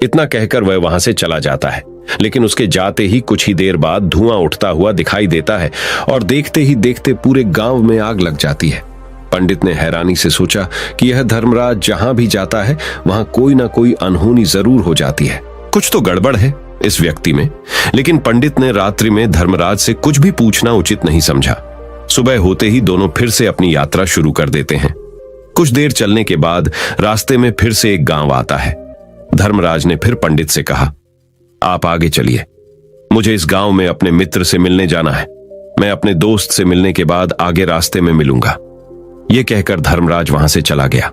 इतना कहकर वह वहां से चला जाता है। लेकिन उसके जाते ही कुछ ही देर बाद धुआं उठता हुआ दिखाई देता है और देखते ही देखते पूरे गांव में आग लग जाती है। पंडित ने हैरानी से सोचा कि यह धर्मराज जहां भी जाता है वहां कोई ना कोई अनहोनी जरूर हो जाती है, कुछ तो गड़बड़ है इस व्यक्ति में। लेकिन पंडित ने रात्रि में धर्मराज से कुछ भी पूछना उचित नहीं समझा। सुबह होते ही दोनों फिर से अपनी यात्रा शुरू कर देते हैं। कुछ देर चलने के बाद रास्ते में फिर से एक गांव आता है। धर्मराज ने फिर पंडित से कहा, आप आगे चलिए, मुझे इस गांव में अपने मित्र से मिलने जाना है, मैं अपने दोस्त से मिलने के बाद आगे रास्ते में मिलूंगा। यह कहकर धर्मराज वहां से चला गया।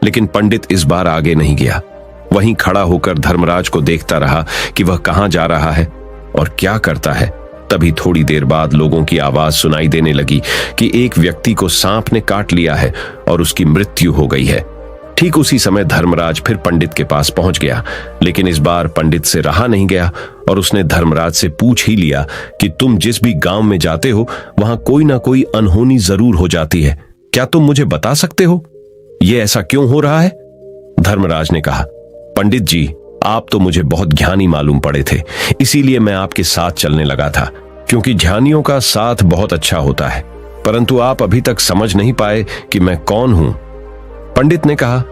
लेकिन पंडित इस बार आगे नहीं गया। वहीं खड़ा होकर धर्मराज को देखता रहा कि वह कहां जा रहा है और क्या करता है। तभी थोड़ी देर बाद लोगों की आवाज सुनाई देने लगी कि एक व्यक्ति को सांप ने काट लिया है और उसकी मृत्यु हो गई है। ठीक उसी समय धर्मराज फिर पंडित के पास पहुंच गया। लेकिन इस बार पंडित से रहा नहीं गया और उसने धर्मराज से पूछ ही लिया कि तुम जिस भी गांव में जाते हो वहां कोई ना कोई अनहोनी जरूर हो जाती है, क्या तुम मुझे बता सकते हो ये ऐसा क्यों हो रहा है? धर्मराज ने कहा, पंडित जी, आप तो मुझे बहुत ज्ञानी मालूम पड़े थे, इसीलिए मैं आपके साथ चलने लगा था, क्योंकि ज्ञानियों का साथ बहुत अच्छा होता है, परंतु आप अभी तक समझ नहीं पाए कि मैं कौन हूं। पंडित ने कहा,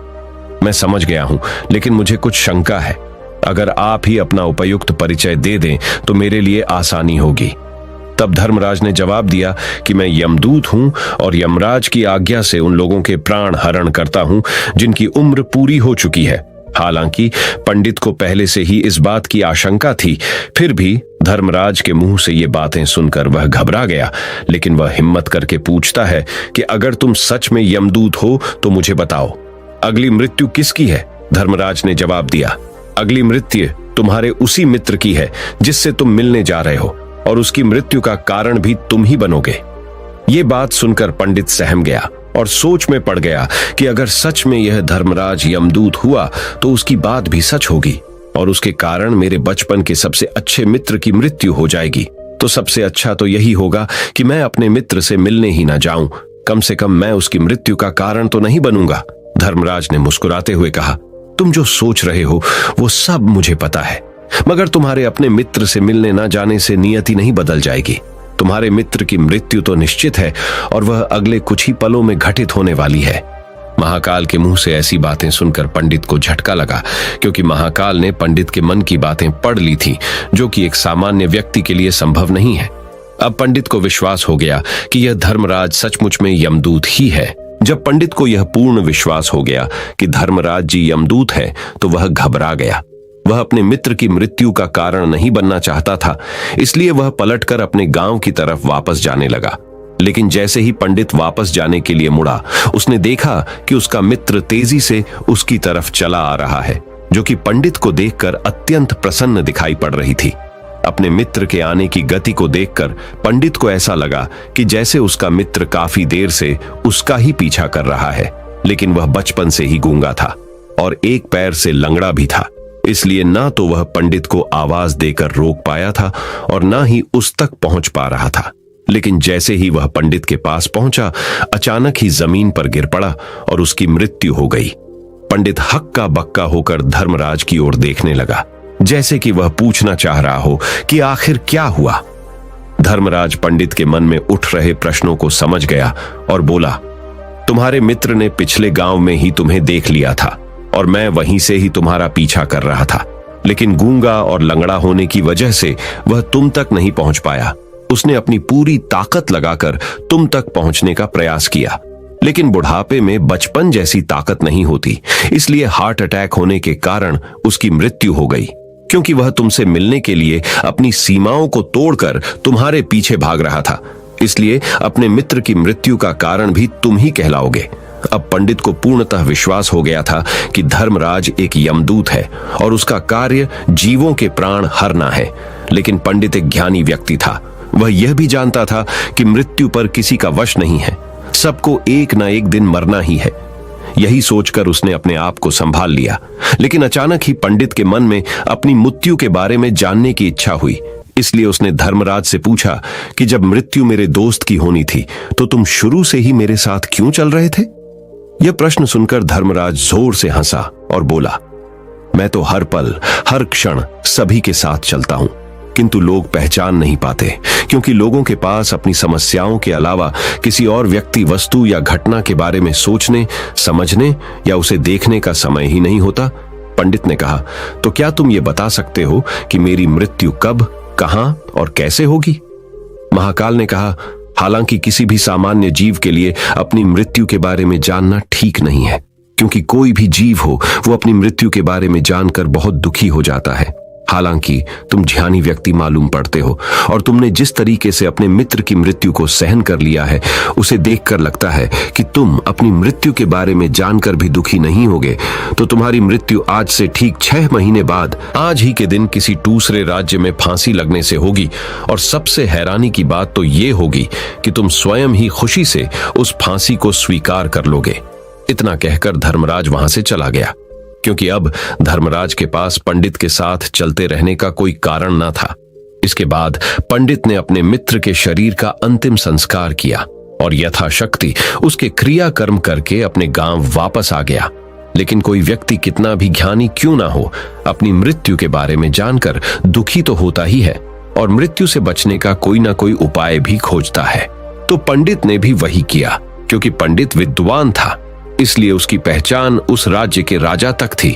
मैं समझ गया हूं, लेकिन मुझे कुछ शंका है। अगर आप ही अपना उपयुक्त परिचय दे दें तो मेरे लिए आसानी होगी। तब धर्मराज ने जवाब दिया कि मैं यमदूत हूं और यमराज की आज्ञा से उन लोगों के प्राण हरण करता हूं जिनकी उम्र पूरी हो चुकी है। हालांकि पंडित को पहले से ही इस बात की आशंका थी, फिर भी धर्मराज के मुंह से ये बातें सुनकर वह घबरा गया। लेकिन वह हिम्मत करके पूछता है कि अगर तुम सच में यमदूत हो तो मुझे बताओ, अगली मृत्यु किसकी है? धर्मराज ने जवाब दिया, अगली मृत्यु तुम्हारे उसी मित्र की है जिससे तुम मिलने जा रहे हो, और उसकी मृत्यु का कारण भी तुम ही बनोगे। ये बात सुनकर पंडित सहम गया और सोच में पड़ गया कि अगर सच में यह धर्मराज यमदूत हुआ तो उसकी बात भी सच होगी और उसके कारण मेरे बचपन के सबसे अच्छे मित्र की मृत्यु हो जाएगी। तो सबसे अच्छा तो यही होगा कि मैं अपने मित्र से मिलने ही ना जाऊं, कम से कम मैं उसकी मृत्यु का कारण तो नहीं बनूंगा। धर्मराज ने मुस्कुराते हुए कहा, तुम जो सोच रहे हो वो सब मुझे पता है, मगर तुम्हारे अपने मित्र से मिलने ना जाने से नियति नहीं बदल जाएगी। तुम्हारे मित्र की मृत्यु तो निश्चित है और वह अगले कुछ ही पलों में घटित होने वाली है। महाकाल के मुंह से ऐसी बातें सुनकर पंडित को झटका लगा, क्योंकि महाकाल ने पंडित के मन की बातें पढ़ ली थी, जो कि एक सामान्य व्यक्ति के लिए संभव नहीं है। अब पंडित को विश्वास हो गया कि यह धर्मराज सचमुच में यमदूत ही है। जब पंडित को यह पूर्ण विश्वास हो गया कि धर्मराज जी यमदूत है, तो वह घबरा गया। वह अपने मित्र की मृत्यु का कारण नहीं बनना चाहता था, इसलिए वह पलटकर अपने गांव की तरफ वापस जाने लगा। लेकिन जैसे ही पंडित वापस जाने के लिए मुड़ा, उसने देखा कि उसका मित्र तेजी से उसकी तरफ चला आ रहा है, जो कि पंडित को देखकर अत्यंत प्रसन्न दिखाई पड़ रही थी। अपने मित्र के आने की गति को देखकर पंडित को ऐसा लगा कि जैसे उसका मित्र काफी देर से उसका ही पीछा कर रहा है, लेकिन वह बचपन से ही गूंगा था और एक पैर से लंगड़ा भी था, इसलिए ना तो वह पंडित को आवाज देकर रोक पाया था और ना ही उस तक पहुंच पा रहा था। लेकिन जैसे ही वह पंडित के पास पहुंचा, अचानक ही जमीन पर गिर पड़ा और उसकी मृत्यु हो गई। पंडित हक्का बक्का होकर धर्मराज की ओर देखने लगा, जैसे कि वह पूछना चाह रहा हो कि आखिर क्या हुआ। धर्मराज पंडित के मन में उठ रहे प्रश्नों को समझ गया और बोला, तुम्हारे मित्र ने पिछले गांव में ही तुम्हें देख लिया था और मैं वहीं से ही तुम्हारा पीछा कर रहा था, लेकिन गूंगा और लंगड़ा होने की वजह से वह तुम तक नहीं पहुंच पाया। उसने अपनी पूरी ताकत लगाकर तुम तक पहुंचने का प्रयास किया, लेकिन बुढ़ापे में बचपन जैसी ताकत नहीं होती, इसलिए हार्ट अटैक होने के कारण उसकी मृत्यु हो गई, क्योंकि वह तुमसे मिलने के लिए अपनी सीमाओं को तोड़कर तुम्हारे पीछे भाग रहा था। इसलिए अपने मित्र की मृत्यु का कारण भी तुम ही कहलाओगे। अब पंडित को पूर्णतः विश्वास हो गया था कि धर्मराज एक यमदूत है और उसका कार्य जीवों के प्राण हरना है। लेकिन पंडित एक ज्ञानी व्यक्ति था। वह यह भी जानता था कि मृत्यु पर किसी का वश नहीं है, सबको एक न एक दिन मरना ही है। यही सोचकर उसने अपने आप को संभाल लिया। लेकिन अचानक ही पंडित के मन में अपनी मृत्यु के बारे में जानने की इच्छा हुई, इसलिए उसने धर्मराज से पूछा कि जब मृत्यु मेरे दोस्त की होनी थी तो तुम शुरू से ही मेरे साथ क्यों चल रहे थे? यह प्रश्न सुनकर धर्मराज जोर से हंसा और बोला, मैं तो हर पल हर क्षण सभी के साथ चलता हूं, किंतु लोग पहचान नहीं पाते, क्योंकि लोगों के पास अपनी समस्याओं के अलावा किसी और व्यक्ति, वस्तु या घटना के बारे में सोचने, समझने या उसे देखने का समय ही नहीं होता। पंडित ने कहा, तो क्या तुम ये बता सकते हो कि मेरी मृत्यु कब, कहां और कैसे होगी? महाकाल ने कहा, हालांकि किसी भी सामान्य जीव के लिए अपनी मृत्यु के बारे में जानना ठीक नहीं है, क्योंकि कोई भी जीव हो वो अपनी मृत्यु के बारे में जानकर बहुत दुखी हो जाता है। हालांकि तुम ज्ञानी व्यक्ति मालूम पड़ते हो और तुमने जिस तरीके से अपने मित्र की मृत्यु को सहन कर लिया है, उसे देखकर लगता है कि तुम अपनी मृत्यु के बारे में जानकर भी दुखी नहीं होगे। तो तुम्हारी मृत्यु आज से ठीक 6 महीने बाद आज ही के दिन किसी दूसरे राज्य में फांसी लगने से होगी, और सबसे हैरानी की बात तो ये होगी कि तुम स्वयं ही खुशी से उस फांसी को स्वीकार कर लोगे। इतना कहकर धर्मराज वहां से चला गया, क्योंकि अब धर्मराज के पास पंडित के साथ चलते रहने का कोई कारण न था। इसके बाद पंडित ने अपने मित्र के शरीर का अंतिम संस्कार किया और यथाशक्ति उसके क्रियाकर्म करके अपने गांव वापस आ गया। लेकिन कोई व्यक्ति कितना भी ज्ञानी क्यों ना हो, अपनी मृत्यु के बारे में जानकर दुखी तो होता ही है और मृत्यु से बचने का कोई ना कोई उपाय भी खोजता है। तो पंडित ने भी वही किया। क्योंकि पंडित विद्वान था, इसलिए उसकी पहचान उस राज्य के राजा तक थी।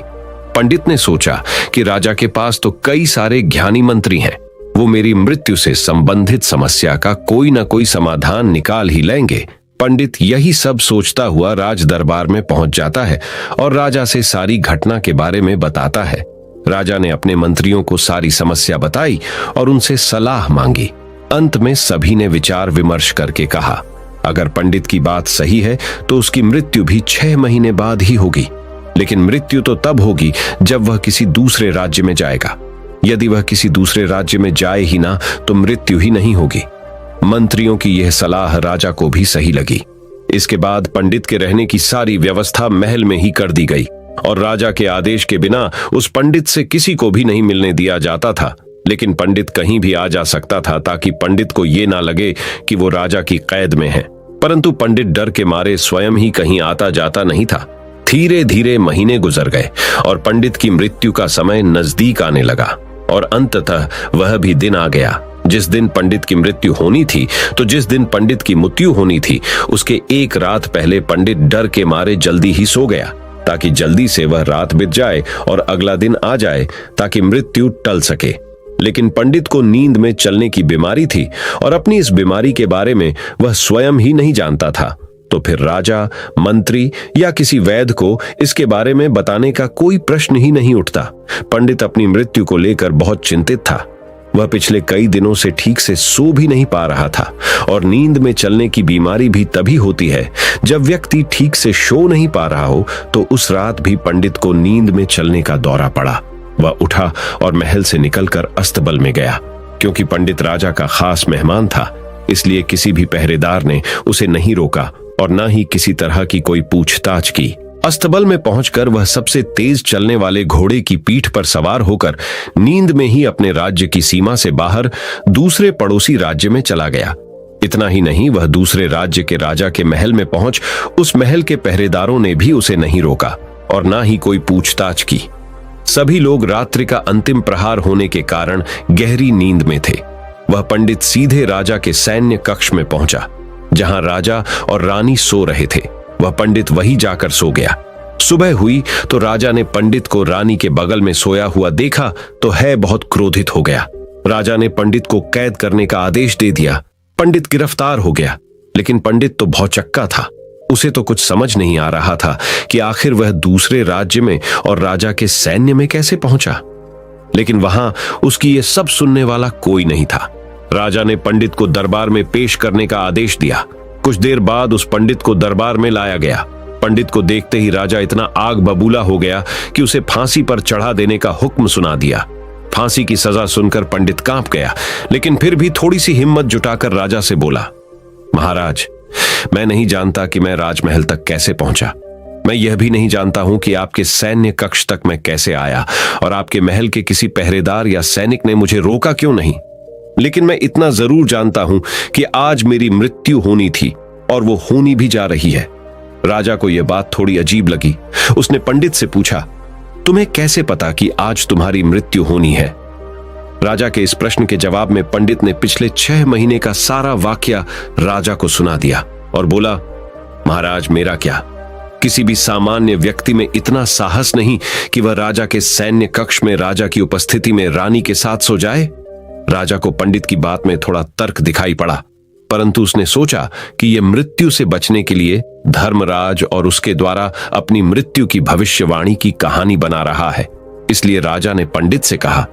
पंडित ने सोचा कि राजा के पास तो कई सारे ज्ञानी मंत्री हैं, वो मेरी मृत्यु से संबंधित समस्या का कोई ना कोई समाधान निकाल ही लेंगे। पंडित यही सब सोचता हुआ राज दरबार में पहुंच जाता है और राजा से सारी घटना के बारे में बताता है। राजा ने अपने मंत्रियों को सारी समस्या बताई और उनसे सलाह मांगी। अंत में सभी ने विचार विमर्श करके कहा, अगर पंडित की बात सही है तो उसकी मृत्यु भी 6 महीने बाद ही होगी, लेकिन मृत्यु तो तब होगी जब वह किसी दूसरे राज्य में जाएगा। यदि वह किसी दूसरे राज्य में जाए ही ना तो मृत्यु ही नहीं होगी। मंत्रियों की यह सलाह राजा को भी सही लगी। इसके बाद पंडित के रहने की सारी व्यवस्था महल में ही कर दी गई और राजा के आदेश के बिना उस पंडित से किसी को भी नहीं मिलने दिया जाता था। लेकिन पंडित कहीं भी आ जा सकता था ताकि पंडित को यह ना लगे कि वो राजा की कैद में है। परंतु पंडित डर के मारे स्वयं ही कहीं आता जाता नहीं था। धीरे धीरे महीने गुजर गए और पंडित की मृत्यु का समय नजदीक आने लगा और अंततः वह भी दिन आ गया जिस दिन पंडित की मृत्यु होनी थी। तो जिस दिन पंडित की मृत्यु होनी थी उसके एक रात पहले पंडित डर के मारे जल्दी ही सो गया ताकि जल्दी से वह रात बीत जाए और अगला दिन आ जाए ताकि मृत्यु टल सके। लेकिन पंडित को नींद में चलने की बीमारी थी और अपनी इस बीमारी के बारे में वह स्वयं ही नहीं जानता था। तो फिर राजा, मंत्री या किसी वैद्य को इसके बारे में बताने का कोई प्रश्न ही नहीं उठता। पंडित अपनी मृत्यु को लेकर बहुत चिंतित था। वह पिछले कई दिनों से ठीक से सो भी नहीं पा रहा था और नींद में चलने की बीमारी भी तभी होती है जब व्यक्ति ठीक से सो नहीं पा रहा हो। तो उस रात भी पंडित को नींद में चलने का दौरा पड़ा। वह उठा और महल से निकलकर अस्तबल में गया। क्योंकि पंडित राजा का खास मेहमान था, इसलिए किसी भी पहरेदार ने उसे नहीं रोका और न ही किसी तरह की कोई पूछताछ की। अस्तबल में पहुंचकर वह सबसे तेज चलने वाले घोड़े की पीठ पर सवार होकर नींद में ही अपने राज्य की सीमा से बाहर दूसरे पड़ोसी राज्य में चला गया। इतना ही नहीं, वह दूसरे राज्य के राजा के महल में पहुंच उस महल के पहरेदारों ने भी उसे नहीं रोका और न ही कोई पूछताछ की। सभी लोग रात्रि का अंतिम प्रहार होने के कारण गहरी नींद में थे। वह पंडित सीधे राजा के सैन्य कक्ष में पहुंचा जहां राजा और रानी सो रहे थे। वह पंडित वहीं जाकर सो गया। सुबह हुई तो राजा ने पंडित को रानी के बगल में सोया हुआ देखा तो है बहुत क्रोधित हो गया। राजा ने पंडित को कैद करने का आदेश दे दिया। पंडित गिरफ्तार हो गया, लेकिन पंडित तो भौचक्का था। उसे तो कुछ समझ नहीं आ रहा था कि आखिर वह दूसरे राज्य में और राजा के सैन्य में कैसे पहुंचा। लेकिन वहां उसकी ये सब सुनने वाला कोई नहीं था। राजा ने पंडित को दरबार में पेश करने का आदेश दिया। कुछ देर बाद उस पंडित को दरबार में लाया गया। पंडित को देखते ही राजा इतना आग बबूला हो गया कि उसे फांसी पर चढ़ा देने का हुक्म सुना दिया। फांसी की सजा सुनकर पंडित कांप गया, लेकिन फिर भी थोड़ी सी हिम्मत जुटाकर राजा से बोला, महाराज, मैं नहीं जानता कि मैं राजमहल तक कैसे पहुंचा। मैं यह भी नहीं जानता हूं कि आपके सैन्य कक्ष तक मैं कैसे आया और आपके महल के किसी पहरेदार या सैनिक ने मुझे रोका क्यों नहीं। लेकिन मैं इतना जरूर जानता हूं कि आज मेरी मृत्यु होनी थी और वो होनी भी जा रही है। राजा को यह बात थोड़ी अजीब लगी। उसने पंडित से पूछा, तुम्हें कैसे पता कि आज तुम्हारी मृत्यु होनी है? राजा के इस प्रश्न के जवाब में पंडित ने पिछले 6 महीने का सारा वाकया राजा को सुना दिया और बोला, महाराज, मेरा क्या, किसी भी सामान्य व्यक्ति में इतना साहस नहीं कि वह राजा के सैन्य कक्ष में राजा की उपस्थिति में रानी के साथ सो जाए। राजा को पंडित की बात में थोड़ा तर्क दिखाई पड़ा, परंतु उसने सोचा कि यह मृत्यु से बचने के लिए धर्मराज और उसके द्वारा अपनी मृत्यु की भविष्यवाणी की कहानी बना रहा है। इसलिए राजा ने पंडित से कहा,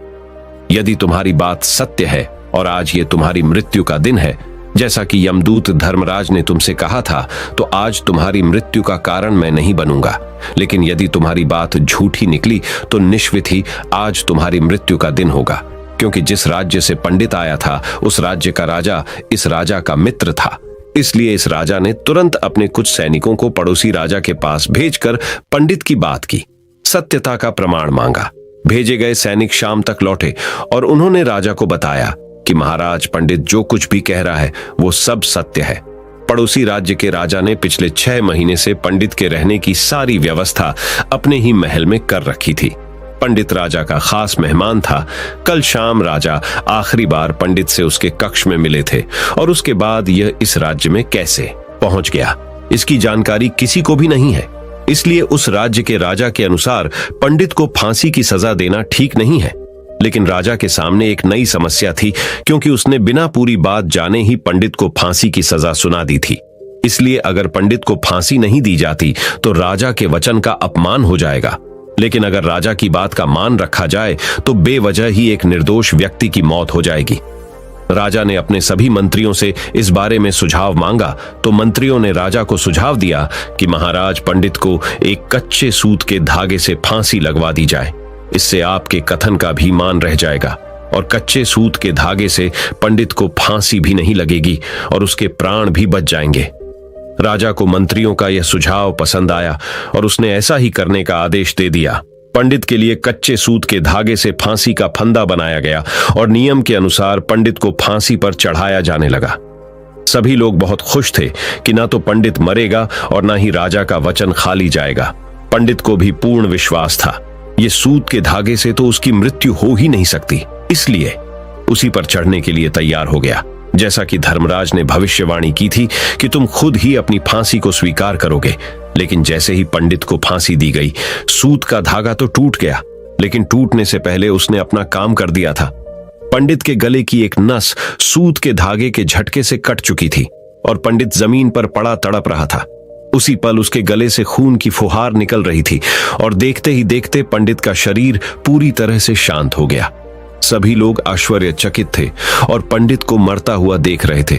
यदि तुम्हारी बात सत्य है और आज ये तुम्हारी मृत्यु का दिन है, जैसा कि यमदूत धर्मराज ने तुमसे कहा था, तो आज तुम्हारी मृत्यु का कारण मैं नहीं बनूंगा। लेकिन यदि तुम्हारी बात झूठी निकली तो निश्चित ही आज तुम्हारी मृत्यु का दिन होगा, क्योंकि जिस राज्य से पंडित आया था उस राज्य का राजा इस राजा का मित्र था। इसलिए इस राजा ने तुरंत अपने कुछ सैनिकों को पड़ोसी राजा के पास भेजकर पंडित की बात की, सत्यता का प्रमाण मांगा। भेजे गए सैनिक शाम तक लौटे और उन्होंने राजा को बताया कि महाराज, पंडित जो कुछ भी कह रहा है वो सब सत्य है। पड़ोसी राज्य के राजा ने पिछले 6 महीने से पंडित के रहने की सारी व्यवस्था अपने ही महल में कर रखी थी। पंडित राजा का खास मेहमान था। कल शाम राजा आखिरी बार पंडित से उसके कक्ष में मिले थे और उसके बाद यह इस राज्य में कैसे पहुंच गया, इसकी जानकारी किसी को भी नहीं है। इसलिए उस राज्य के राजा के अनुसार पंडित को फांसी की सजा देना ठीक नहीं है। लेकिन राजा के सामने एक नई समस्या थी, क्योंकि उसने बिना पूरी बात जाने ही पंडित को फांसी की सजा सुना दी थी। इसलिए अगर पंडित को फांसी नहीं दी जाती तो राजा के वचन का अपमान हो जाएगा। लेकिन अगर राजा की बात का मान रखा जाए तो बेवजह ही एक निर्दोष व्यक्ति की मौत हो जाएगी। राजा ने अपने सभी मंत्रियों से इस बारे में सुझाव मांगा तो मंत्रियों ने राजा को सुझाव दिया कि महाराज, पंडित को एक कच्चे सूत के धागे से फांसी लगवा दी जाए। इससे आपके कथन का भी मान रह जाएगा और कच्चे सूत के धागे से पंडित को फांसी भी नहीं लगेगी और उसके प्राण भी बच जाएंगे। राजा को मंत्रियों का यह सुझाव पसंद आया और उसने ऐसा ही करने का आदेश दे दिया। पंडित के लिए कच्चे सूत के धागे से फांसी का फंदा बनाया गया और नियम के अनुसार पंडित को फांसी पर चढ़ाया जाने लगा। सभी लोग बहुत खुश थे कि ना तो पंडित मरेगा और ना ही राजा का वचन खाली जाएगा। पंडित को भी पूर्ण विश्वास था, ये सूत के धागे से तो उसकी मृत्यु हो ही नहीं सकती, इसलिए उसी पर चढ़ने के लिए तैयार हो गया। जैसा कि धर्मराज ने भविष्यवाणी की थी कि तुम खुद ही अपनी फांसी को स्वीकार करोगे। लेकिन जैसे ही पंडित को फांसी दी गई, सूत का धागा तो टूट गया, लेकिन टूटने से पहले उसने अपना काम कर दिया था। पंडित के गले की एक नस सूत के धागे के झटके से कट चुकी थी और पंडित जमीन पर पड़ा तड़प रहा था। उसी पल उसके गले से खून की फुहार निकल रही थी और देखते ही देखते पंडित का शरीर पूरी तरह से शांत हो गया। सभी लोग आश्चर्यचकित थे और पंडित को मरता हुआ देख रहे थे।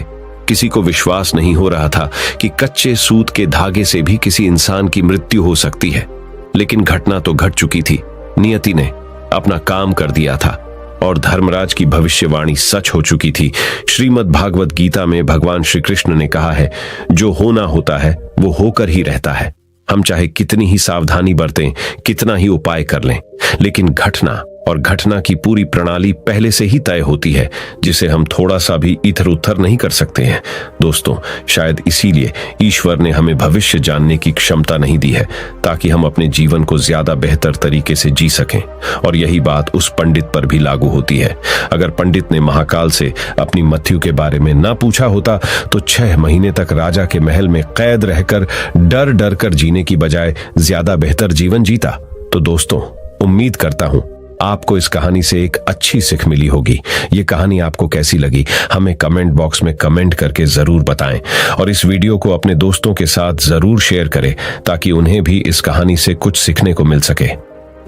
किसी को विश्वास नहीं हो रहा था कि कच्चे सूत के धागे से भी किसी इंसान की मृत्यु हो सकती है। लेकिन घटना तो घट चुकी थी। नियति ने अपना काम कर दिया था और धर्मराज की भविष्यवाणी सच हो चुकी थी। श्रीमद् भागवत गीता में भगवान श्री कृष्ण ने कहा है, जो होना होता है वो होकर ही रहता है। हम चाहे कितनी ही सावधानी बरतें, कितना ही उपाय कर लें, लेकिन घटना और घटना की पूरी प्रणाली पहले से ही तय होती है, जिसे हम थोड़ा सा भी इधर उधर नहीं कर सकते हैं। दोस्तों, शायद इसीलिए ईश्वर ने हमें भविष्य जानने की क्षमता नहीं दी है, ताकि हम अपने जीवन को ज्यादा बेहतर तरीके से जी सकें। और यही बात उस पंडित पर भी लागू होती है। अगर पंडित ने महाकाल से अपनी मृत्यु के बारे में ना पूछा होता तो 6 महीने तक राजा के महल में कैद रहकर डर डर कर जीने की बजाय ज्यादा बेहतर जीवन जीता। तो दोस्तों, उम्मीद करता हूं आपको इस कहानी से एक अच्छी सीख मिली होगी। ये कहानी आपको कैसी लगी हमें कमेंट बॉक्स में कमेंट करके जरूर बताएं और इस वीडियो को अपने दोस्तों के साथ जरूर शेयर करें ताकि उन्हें भी इस कहानी से कुछ सीखने को मिल सके।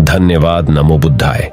धन्यवाद। नमो बुद्धाय।